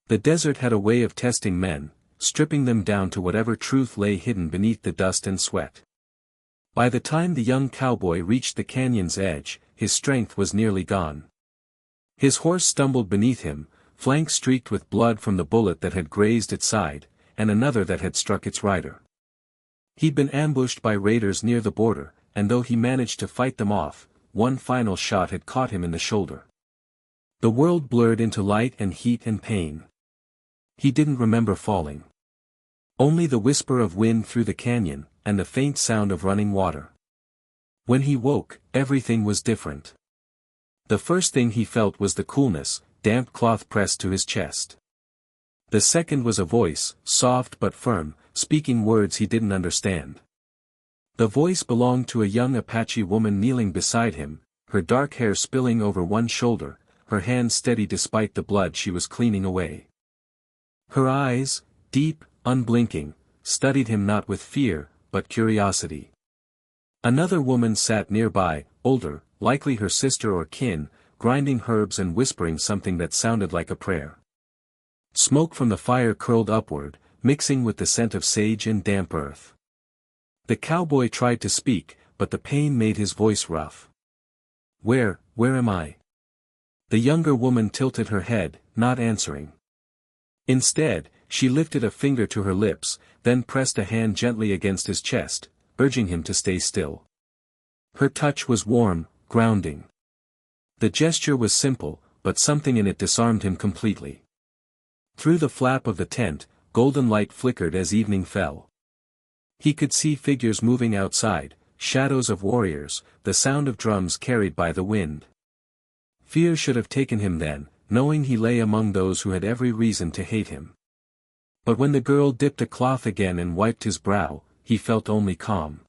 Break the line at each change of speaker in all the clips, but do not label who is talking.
The desert had a way of testing men, stripping them down to whatever truth lay hidden beneath the dust and sweat. By the time the young cowboy reached the canyon's edge, his strength was nearly gone. His horse stumbled beneath him, flank streaked with blood from the bullet that had grazed its side, and another that had struck its rider. He'd been ambushed by raiders near the border, and though he managed to fight them off, one final shot had caught him in the shoulder. The world blurred into light and heat and pain. He didn't remember falling. Only the whisper of wind through the canyon, and the faint sound of running water. When he woke, everything was different. The first thing he felt was the coolness, damp cloth pressed to his chest. The second was a voice, soft but firm, speaking words he didn't understand. The voice belonged to a young Apache woman kneeling beside him, her dark hair spilling over one shoulder, her hand steady despite the blood she was cleaning away. Her eyes, deep, unblinking, studied him not with fear, but curiosity. Another woman sat nearby, older, likely her sister or kin, grinding herbs and whispering something that sounded like a prayer. Smoke from the fire curled upward, mixing with the scent of sage and damp earth. The cowboy tried to speak, but the pain made his voice rough. Where am I?" The younger woman tilted her head, not answering. Instead, she lifted a finger to her lips, then pressed a hand gently against his chest, urging him to stay still. Her touch was warm, grounding. The gesture was simple, but something in it disarmed him completely. Through the flap of the tent, golden light flickered as evening fell. He could see figures moving outside, shadows of warriors, the sound of drums carried by the wind. Fear should have taken him then, knowing he lay among those who had every reason to hate him. But when the girl dipped a cloth again and wiped his brow, he felt only calm.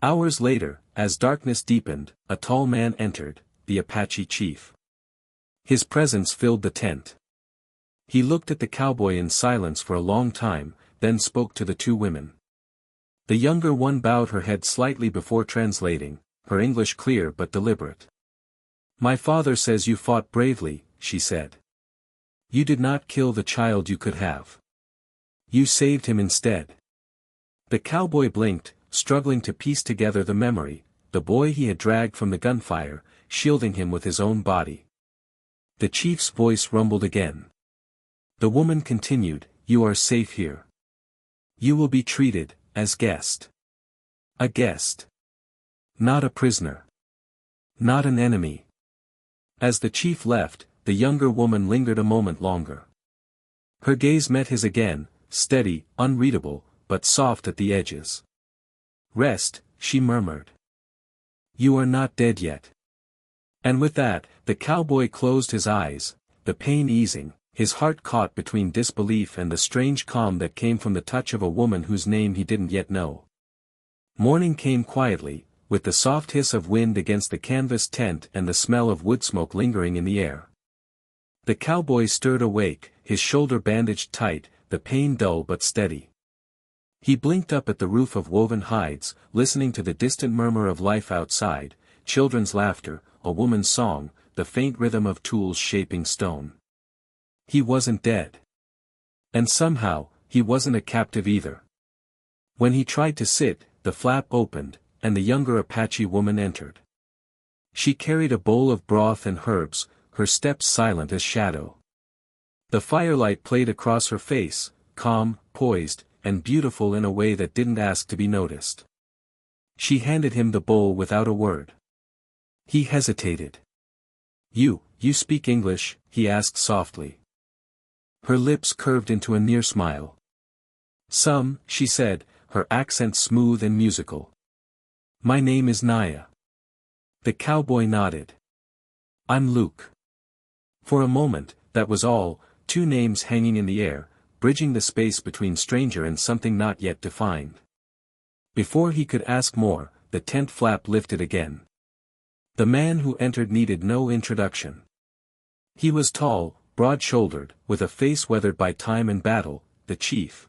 Hours later, as darkness deepened, a tall man entered, the Apache chief. His presence filled the tent. He looked at the cowboy in silence for a long time, then spoke to the two women. The younger one bowed her head slightly before translating, her English clear but deliberate. "My father says you fought bravely," she said. "You did not kill the child you could have. You saved him instead." The cowboy blinked, struggling to piece together the memory, the boy he had dragged from the gunfire, shielding him with his own body. The chief's voice rumbled again. The woman continued, "You are safe here. You will be treated as guest. A guest. Not a prisoner. Not an enemy." As the chief left, the younger woman lingered a moment longer. Her gaze met his again, steady, unreadable, but soft at the edges. "Rest," she murmured. "You are not dead yet." And with that, the cowboy closed his eyes, the pain easing, his heart caught between disbelief and the strange calm that came from the touch of a woman whose name he didn't yet know. Morning came quietly, with the soft hiss of wind against the canvas tent and the smell of wood smoke lingering in the air. The cowboy stirred awake, his shoulder bandaged tight, the pain dull but steady. He blinked up at the roof of woven hides, listening to the distant murmur of life outside, children's laughter, a woman's song, the faint rhythm of tools shaping stone. He wasn't dead. And somehow, he wasn't a captive either. When he tried to sit, the flap opened, and the younger Apache woman entered. She carried a bowl of broth and herbs, her steps silent as shadow. The firelight played across her face, calm, poised, and beautiful in a way that didn't ask to be noticed. She handed him the bowl without a word. He hesitated. You speak English?" he asked softly. Her lips curved into a near smile. "Some," she said, her accent smooth and musical. "My name is Naya." The cowboy nodded. "I'm Luke." For a moment, that was all, two names hanging in the air, bridging the space between stranger and something not yet defined. Before he could ask more, the tent flap lifted again. The man who entered needed no introduction. He was tall, broad-shouldered, with a face weathered by time and battle, the chief.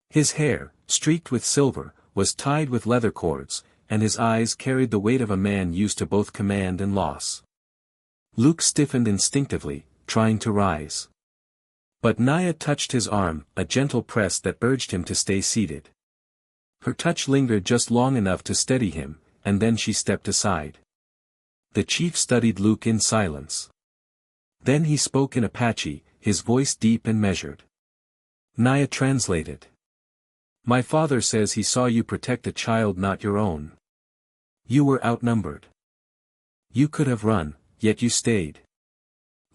His hair, streaked with silver, was tied with leather cords, and his eyes carried the weight of a man used to both command and loss. Luke stiffened instinctively, trying to rise. But Naya touched his arm, a gentle press that urged him to stay seated. Her touch lingered just long enough to steady him, and then she stepped aside. The chief studied Luke in silence. Then he spoke in Apache, his voice deep and measured. Naya translated. My father says he saw you protect a child not your own. You were outnumbered. You could have run, yet you stayed.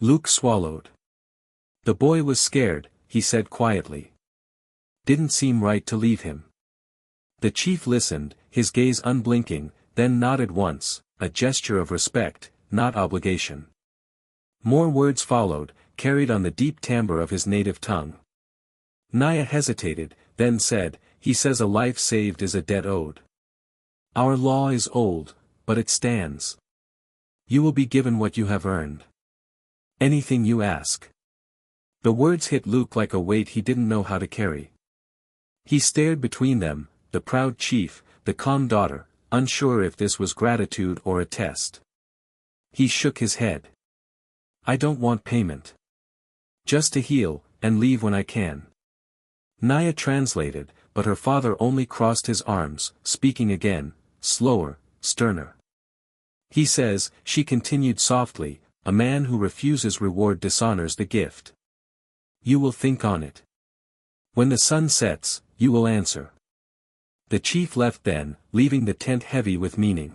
Luke swallowed. The boy was scared, he said quietly. Didn't seem right to leave him. The chief listened, his gaze unblinking, then nodded once, a gesture of respect, not obligation. More words followed, carried on the deep timbre of his native tongue. Naya hesitated, then said, he says a life saved is a debt owed. Our law is old, but it stands. You will be given what you have earned. Anything you ask. The words hit Luke like a weight he didn't know how to carry. He stared between them, the proud chief, the calm daughter, unsure if this was gratitude or a test. He shook his head. I don't want payment. Just to heal, and leave when I can. Naya translated, but her father only crossed his arms, speaking again, slower, sterner. He says, she continued softly, a man who refuses reward dishonors the gift. You will think on it. When the sun sets, you will answer. The chief left then, leaving the tent heavy with meaning.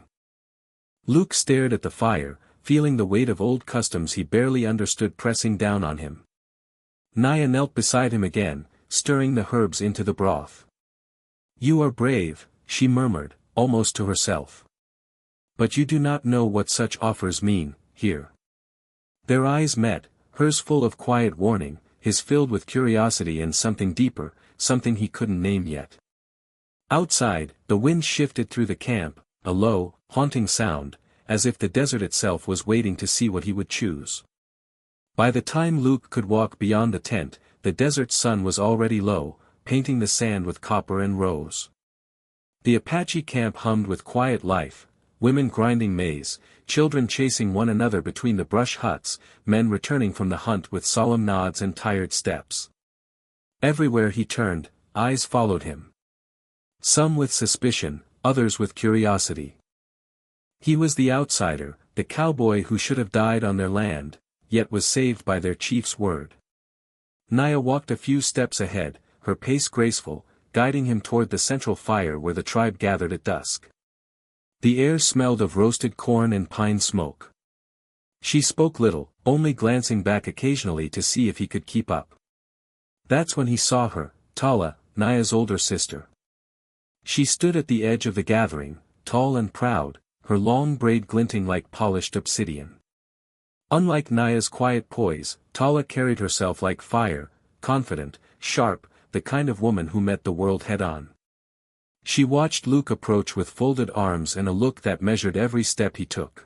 Luke stared at the fire, feeling the weight of old customs he barely understood pressing down on him. Naya knelt beside him again, stirring the herbs into the broth. You are brave, she murmured, almost to herself. But you do not know what such offers mean, here. Their eyes met, hers full of quiet warning, his filled with curiosity and something deeper, something he couldn't name yet. Outside, the wind shifted through the camp, a low, haunting sound, as if the desert itself was waiting to see what he would choose. By the time Luke could walk beyond the tent, the desert sun was already low, painting the sand with copper and rose. The Apache camp hummed with quiet life, women grinding maize, children chasing one another between the brush huts, men returning from the hunt with solemn nods and tired steps. Everywhere he turned, eyes followed him. Some with suspicion, others with curiosity. He was the outsider, the cowboy who should have died on their land, yet was saved by their chief's word. Naya walked a few steps ahead, her pace graceful, guiding him toward the central fire where the tribe gathered at dusk. The air smelled of roasted corn and pine smoke. She spoke little, only glancing back occasionally to see if he could keep up. That's when he saw her, Tala, Naya's older sister. She stood at the edge of the gathering, tall and proud, her long braid glinting like polished obsidian. Unlike Naya's quiet poise, Tala carried herself like fire, confident, sharp, the kind of woman who met the world head-on. She watched Luke approach with folded arms and a look that measured every step he took.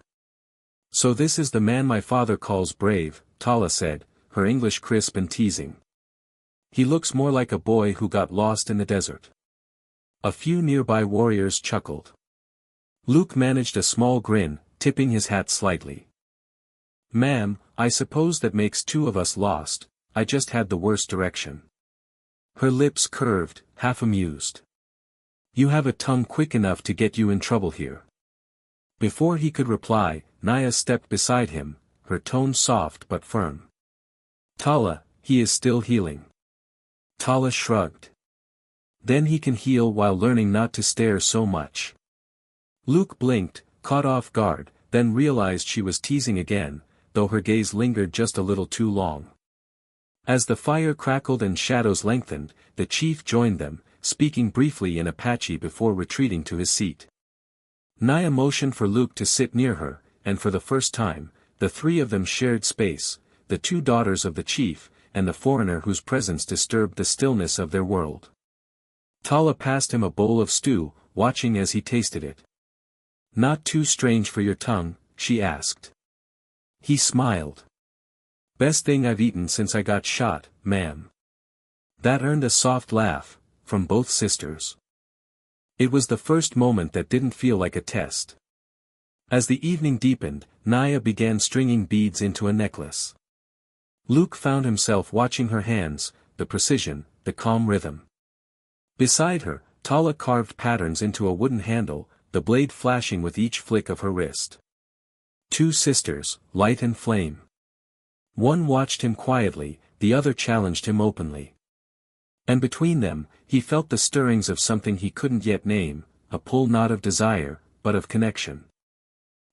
So this is the man my father calls brave, Tala said, her English crisp and teasing. He looks more like a boy who got lost in the desert. A few nearby warriors chuckled. Luke managed a small grin, tipping his hat slightly. Ma'am, I suppose that makes two of us lost, I just had the worst direction. Her lips curved, half amused. You have a tongue quick enough to get you in trouble here. Before he could reply, Naya stepped beside him, her tone soft but firm. Tala, he is still healing. Tala shrugged. Then he can heal while learning not to stare so much. Luke blinked, caught off guard, then realized she was teasing again, though her gaze lingered just a little too long. As the fire crackled and shadows lengthened, the chief joined them, speaking briefly in Apache before retreating to his seat. Naya motioned for Luke to sit near her, and for the first time, the three of them shared space, the two daughters of the chief, and the foreigner whose presence disturbed the stillness of their world. Tala passed him a bowl of stew, watching as he tasted it. Not too strange for your tongue, she asked. He smiled. Best thing I've eaten since I got shot, ma'am. That earned a soft laugh, from both sisters. It was the first moment that didn't feel like a test. As the evening deepened, Naya began stringing beads into a necklace. Luke found himself watching her hands, the precision, the calm rhythm. Beside her, Tala carved patterns into a wooden handle, the blade flashing with each flick of her wrist. Two sisters, light and flame. One watched him quietly, the other challenged him openly. And between them, he felt the stirrings of something he couldn't yet name, a pull not of desire, but of connection.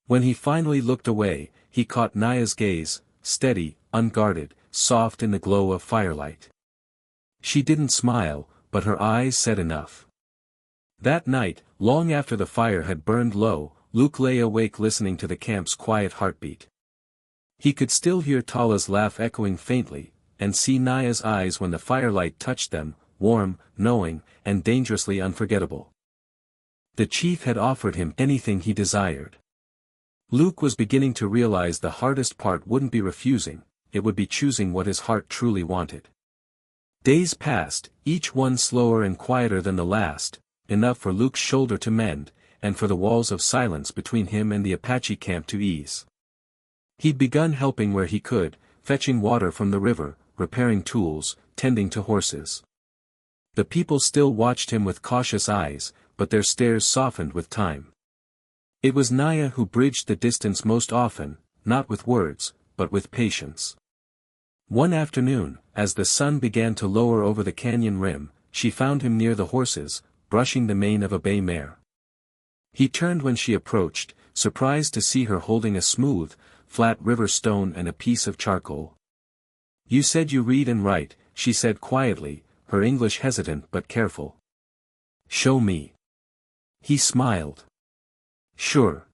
When he finally looked away, he caught Naya's gaze, steady, unguarded, soft in the glow of firelight. She didn't smile, but her eyes said enough. That night, long after the fire had burned low, Luke lay awake listening to the camp's quiet heartbeat. He could still hear Tala's laugh echoing faintly, and see Naya's eyes when the firelight touched them, warm, knowing, and dangerously unforgettable. The chief had offered him anything he desired. Luke was beginning to realize the hardest part wouldn't be refusing, it would be choosing what his heart truly wanted. Days passed, each one slower and quieter than the last, enough for Luke's shoulder to mend, and for the walls of silence between him and the Apache camp to ease. He'd begun helping where he could, fetching water from the river, repairing tools, tending to horses. The people still watched him with cautious eyes, but their stares softened with time. It was Naya who bridged the distance most often, not with words, but with patience. One afternoon, as the sun began to lower over the canyon rim, she found him near the horses, brushing the mane of a bay mare. He turned when she approached, surprised to see her holding a smooth, flat river stone and a piece of charcoal. "You said you read and write," she said quietly, her English hesitant but careful. "Show me." He smiled. "Sure.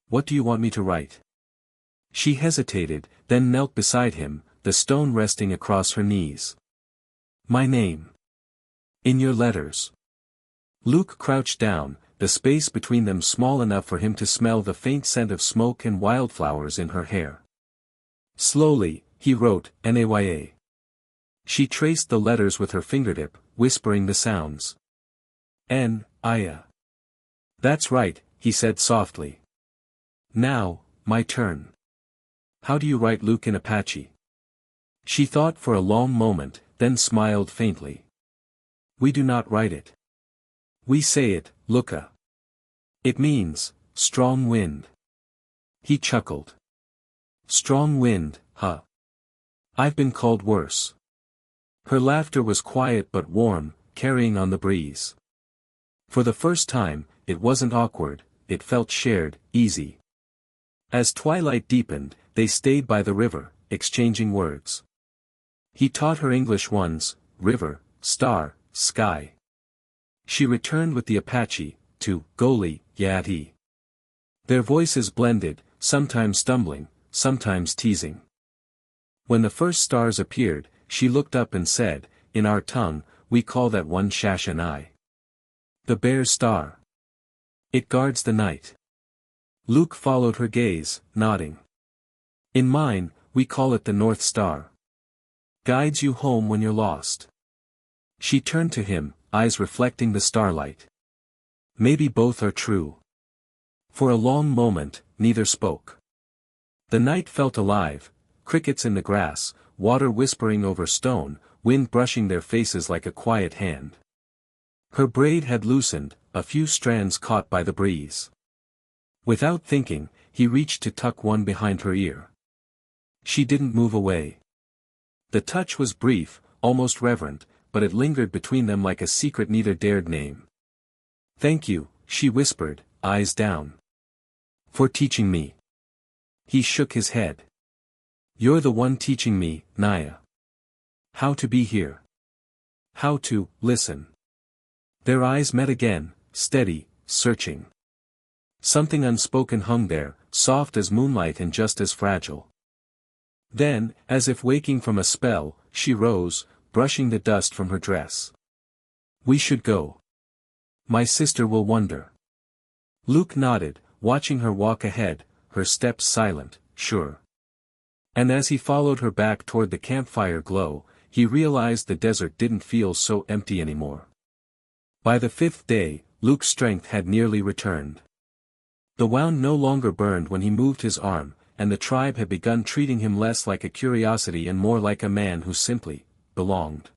What do you want me to write?" She hesitated, then knelt beside him, the stone resting across her knees. "My name. In your letters." Luke crouched down, the space between them small enough for him to smell the faint scent of smoke and wildflowers in her hair. Slowly, he wrote, Naya. She traced the letters with her fingertip, whispering the sounds. Naya. "That's right," he said softly. "Now, my turn. How do you write Luke in Apache?" She thought for a long moment, then smiled faintly. "We do not write it. We say it, Luka. It means, strong wind." He chuckled. "Strong wind, huh? I've been called worse." Her laughter was quiet but warm, carrying on the breeze. For the first time, it wasn't awkward, it felt shared, easy. As twilight deepened, they stayed by the river, exchanging words. He taught her English ones, river, star, sky. She returned with the Apache, to Goli, Yati. Their voices blended, sometimes stumbling, sometimes teasing. When the first stars appeared, she looked up and said, "In our tongue, we call that one Shashanai. The bear star. It guards the night." Luke followed her gaze, nodding. "In mine, we call it the North Star. Guides you home when you're lost." She turned to him, eyes reflecting the starlight. "Maybe both are true." For a long moment, neither spoke. The night felt alive, crickets in the grass, water whispering over stone, wind brushing their faces like a quiet hand. Her braid had loosened, a few strands caught by the breeze. Without thinking, he reached to tuck one behind her ear. She didn't move away. The touch was brief, almost reverent, but it lingered between them like a secret neither dared name. "Thank you," she whispered, eyes down. "For teaching me." He shook his head. "You're the one teaching me, Naya. How to be here. How to listen." Their eyes met again, steady, searching. Something unspoken hung there, soft as moonlight and just as fragile. Then, as if waking from a spell, she rose, brushing the dust from her dress. "We should go. My sister will wonder." Luke nodded, watching her walk ahead, her steps silent, sure. And as he followed her back toward the campfire glow, he realized the desert didn't feel so empty anymore. By the fifth day, Luke's strength had nearly returned. The wound no longer burned when he moved his arm, and the tribe had begun treating him less like a curiosity and more like a man who simply belonged.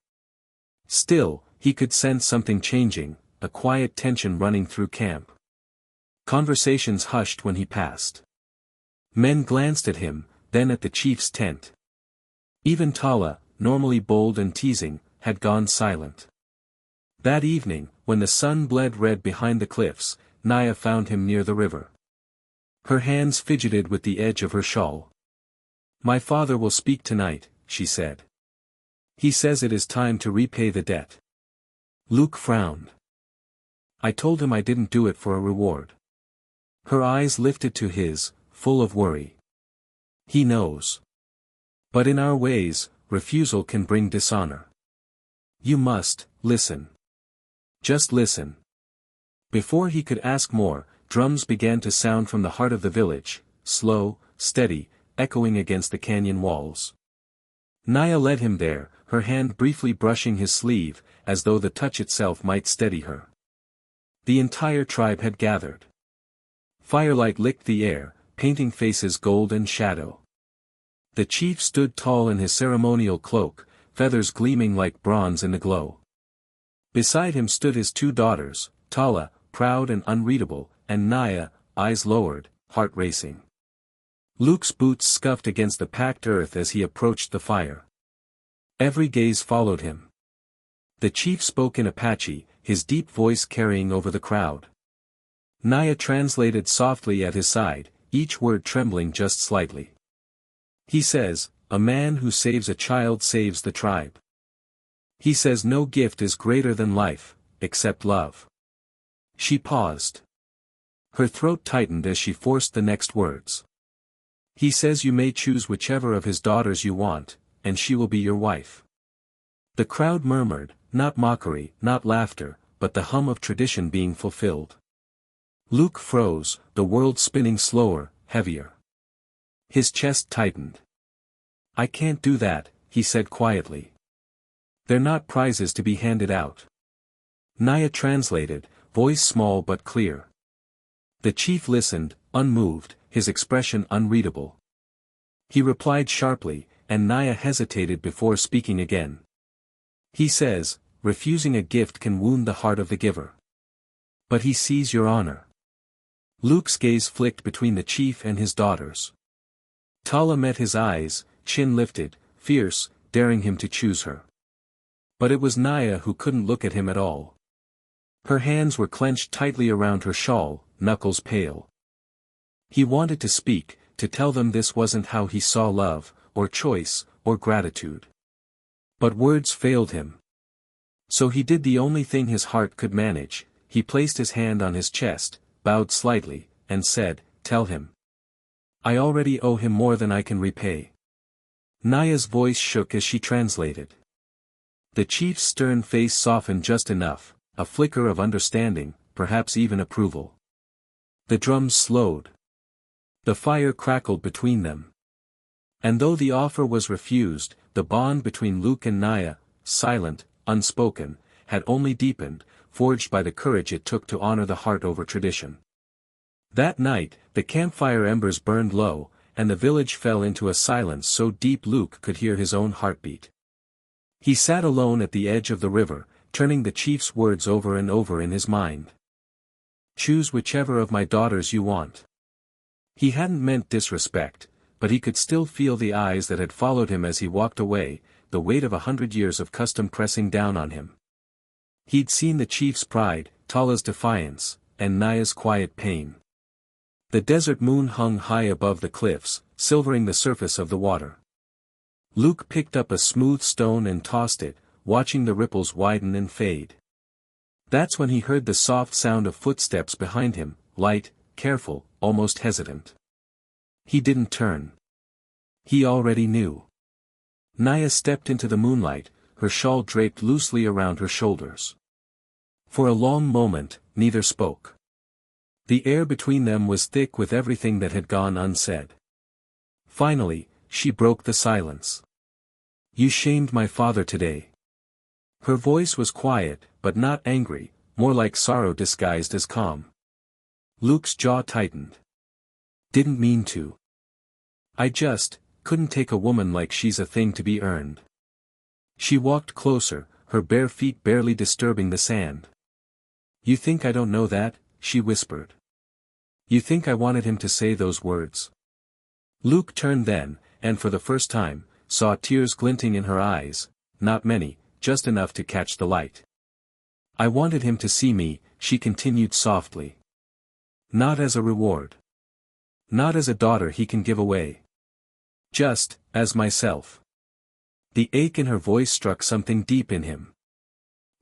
Still, he could sense something changing, a quiet tension running through camp. Conversations hushed when he passed. Men glanced at him, then at the chief's tent. Even Tala, normally bold and teasing, had gone silent. That evening, when the sun bled red behind the cliffs, Naya found him near the river. Her hands fidgeted with the edge of her shawl. "My father will speak tonight," she said. "He says it is time to repay the debt." Luke frowned. "I told him I didn't do it for a reward." Her eyes lifted to his, full of worry. "He knows. But in our ways, refusal can bring dishonor. You must, listen. Just listen." Before he could ask more, drums began to sound from the heart of the village, slow, steady, echoing against the canyon walls. Naya led him there, her hand briefly brushing his sleeve, as though the touch itself might steady her. The entire tribe had gathered. Firelight licked the air, painting faces gold and shadow. The chief stood tall in his ceremonial cloak, feathers gleaming like bronze in the glow. Beside him stood his two daughters, Tala, proud and unreadable, and Naya, eyes lowered, heart racing. Luke's boots scuffed against the packed earth as he approached the fire. Every gaze followed him. The chief spoke in Apache, his deep voice carrying over the crowd. Naya translated softly at his side, each word trembling just slightly. "He says, a man who saves a child saves the tribe. He says no gift is greater than life, except love." She paused. Her throat tightened as she forced the next words. "He says you may choose whichever of his daughters you want, and she will be your wife." The crowd murmured, not mockery, not laughter, but the hum of tradition being fulfilled. Luke froze, the world spinning slower, heavier. His chest tightened. "I can't do that," he said quietly. "They're not prizes to be handed out." Naya translated, voice small but clear. The chief listened, unmoved, his expression unreadable. He replied sharply, and Naya hesitated before speaking again. "He says, refusing a gift can wound the heart of the giver. But he sees your honor." Luke's gaze flicked between the chief and his daughters. Tala met his eyes, chin lifted, fierce, daring him to choose her. But it was Naya who couldn't look at him at all. Her hands were clenched tightly around her shawl, knuckles pale. He wanted to speak, to tell them this wasn't how he saw love, or choice, or gratitude. But words failed him. So he did the only thing his heart could manage, he placed his hand on his chest, bowed slightly, and said, "Tell him. I already owe him more than I can repay." Naya's voice shook as she translated. The chief's stern face softened just enough, a flicker of understanding, perhaps even approval. The drums slowed. The fire crackled between them. And though the offer was refused, the bond between Luke and Naya, silent, unspoken, had only deepened, forged by the courage it took to honor the heart over tradition. That night, the campfire embers burned low, and the village fell into a silence so deep Luke could hear his own heartbeat. He sat alone at the edge of the river, turning the chief's words over and over in his mind. "Choose whichever of my daughters you want." He hadn't meant disrespect, but he could still feel the eyes that had followed him as he walked away, the weight of 100 years of custom pressing down on him. He'd seen the chief's pride, Tala's defiance, and Naya's quiet pain. The desert moon hung high above the cliffs, silvering the surface of the water. Luke picked up a smooth stone and tossed it, watching the ripples widen and fade. That's when he heard the soft sound of footsteps behind him, light, careful, almost hesitant. He didn't turn. He already knew. Naya stepped into the moonlight, her shawl draped loosely around her shoulders. For a long moment, neither spoke. The air between them was thick with everything that had gone unsaid. Finally, she broke the silence. "You shamed my father today." Her voice was quiet, but not angry, more like sorrow disguised as calm. Luke's jaw tightened. "Didn't mean to." I just couldn't take a woman like she's a thing to be earned. She walked closer, her bare feet barely disturbing the sand. You think I don't know that? She whispered. You think I wanted him to say those words? Luke turned then, and for the first time, saw tears glinting in her eyes, not many, just enough to catch the light. I wanted him to see me, she continued softly. Not as a reward. Not as a daughter he can give away. Just, as myself. The ache in her voice struck something deep in him.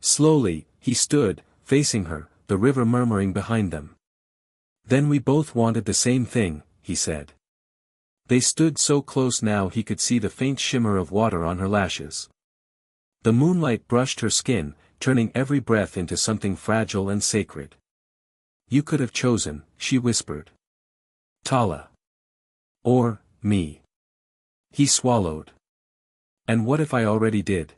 Slowly, he stood, facing her, the river murmuring behind them. Then we both wanted the same thing, he said. They stood so close now he could see the faint shimmer of water on her lashes. The moonlight brushed her skin, turning every breath into something fragile and sacred. You could have chosen, she whispered. Tala. Or, me. He swallowed. And what if I already did?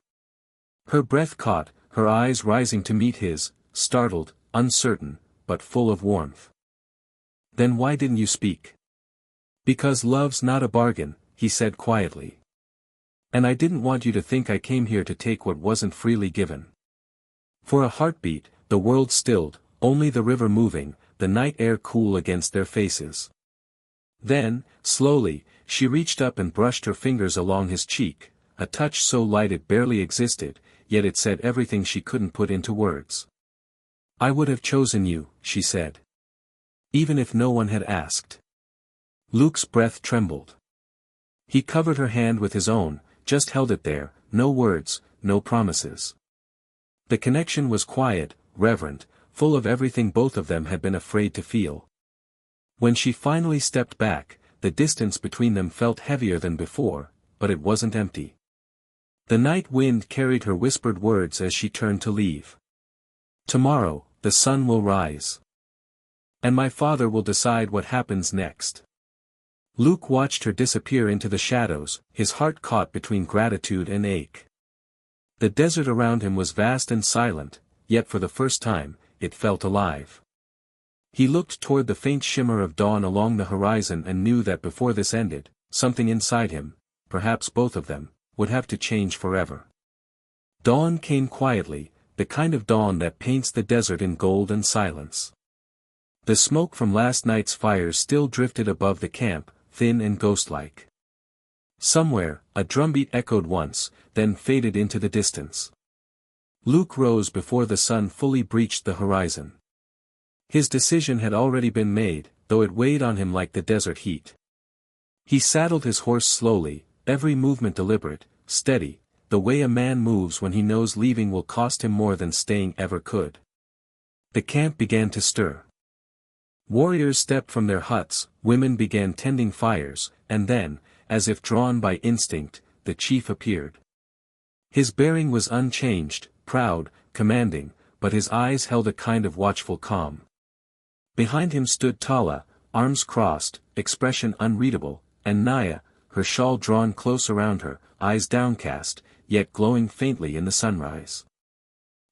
Her breath caught, her eyes rising to meet his, startled, uncertain, but full of warmth. Then why didn't you speak? Because love's not a bargain, he said quietly. And I didn't want you to think I came here to take what wasn't freely given. For a heartbeat, the world stilled, only the river moving, the night air cool against their faces. Then, slowly, she reached up and brushed her fingers along his cheek, a touch so light it barely existed, yet it said everything she couldn't put into words. I would have chosen you, she said. Even if no one had asked. Luke's breath trembled. He covered her hand with his own, just held it there, no words, no promises. The connection was quiet, reverent, full of everything both of them had been afraid to feel. When she finally stepped back, the distance between them felt heavier than before, but it wasn't empty. The night wind carried her whispered words as she turned to leave. Tomorrow, the sun will rise. And my father will decide what happens next. Luke watched her disappear into the shadows, his heart caught between gratitude and ache. The desert around him was vast and silent, yet for the first time, it felt alive. He looked toward the faint shimmer of dawn along the horizon and knew that before this ended, something inside him, perhaps both of them, would have to change forever. Dawn came quietly, the kind of dawn that paints the desert in gold and silence. The smoke from last night's fires still drifted above the camp, thin and ghostlike. Somewhere, a drumbeat echoed once, then faded into the distance. Luke rose before the sun fully breached the horizon. His decision had already been made, though it weighed on him like the desert heat. He saddled his horse slowly, every movement deliberate, steady, the way a man moves when he knows leaving will cost him more than staying ever could. The camp began to stir. Warriors stepped from their huts, women began tending fires, and then, as if drawn by instinct, the chief appeared. His bearing was unchanged, proud, commanding, but his eyes held a kind of watchful calm. Behind him stood Tala, arms crossed, expression unreadable, and Naya, her shawl drawn close around her, eyes downcast, yet glowing faintly in the sunrise.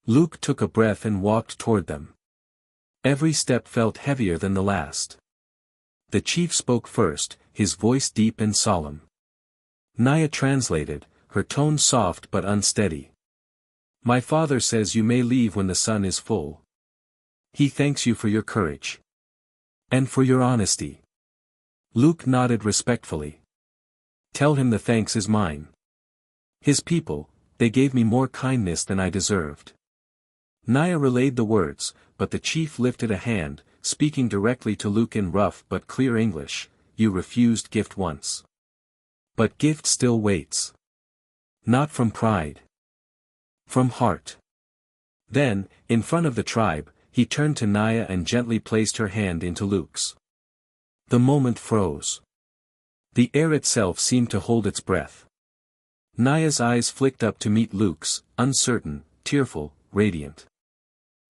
Luke took a breath and walked toward them. Every step felt heavier than the last. The chief spoke first, his voice deep and solemn. Naya translated, her tone soft but unsteady. My father says you may leave when the sun is full. He thanks you for your courage. And for your honesty. Luke nodded respectfully. Tell him the thanks is mine. His people, they gave me more kindness than I deserved. Naya relayed the words, but the chief lifted a hand, speaking directly to Luke in rough but clear English. You refused gift once. But gift still waits. Not from pride. From heart. Then, in front of the tribe, he turned to Naya and gently placed her hand into Luke's. The moment froze. The air itself seemed to hold its breath. Naya's eyes flicked up to meet Luke's, uncertain, tearful, radiant.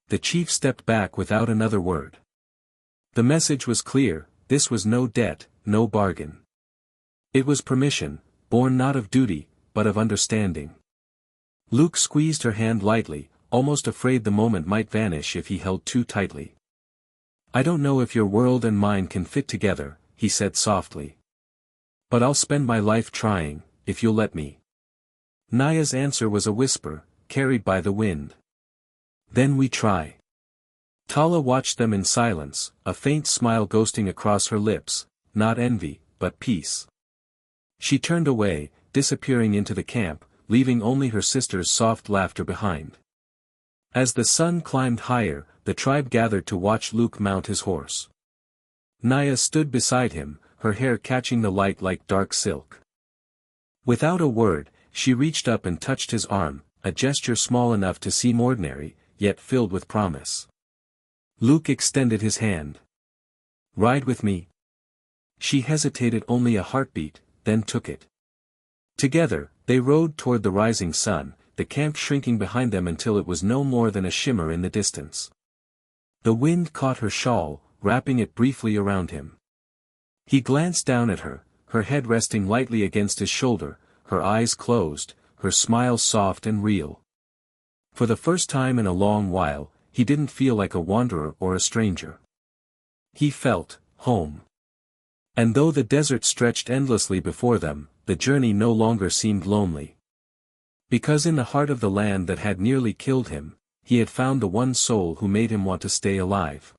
The chief stepped back without another word. The message was clear, this was no debt, no bargain. It was permission, born not of duty, but of understanding. Luke squeezed her hand lightly, almost afraid the moment might vanish if he held too tightly. I don't know if your world and mine can fit together, he said softly. But I'll spend my life trying, if you'll let me. Naya's answer was a whisper, carried by the wind. Then we try. Tala watched them in silence, a faint smile ghosting across her lips, not envy, but peace. She turned away, disappearing into the camp, leaving only her sister's soft laughter behind. As the sun climbed higher, the tribe gathered to watch Luke mount his horse. Naya stood beside him, her hair catching the light like dark silk. Without a word, she reached up and touched his arm, a gesture small enough to seem ordinary, yet filled with promise. Luke extended his hand. "Ride with me." She hesitated only a heartbeat, then took it. Together, they rode toward the rising sun, the camp shrinking behind them until it was no more than a shimmer in the distance. The wind caught her shawl, wrapping it briefly around him. He glanced down at her, her head resting lightly against his shoulder, her eyes closed, her smile soft and real. For the first time in a long while, he didn't feel like a wanderer or a stranger. He felt home. And though the desert stretched endlessly before them, the journey no longer seemed lonely. Because in the heart of the land that had nearly killed him, he had found the one soul who made him want to stay alive.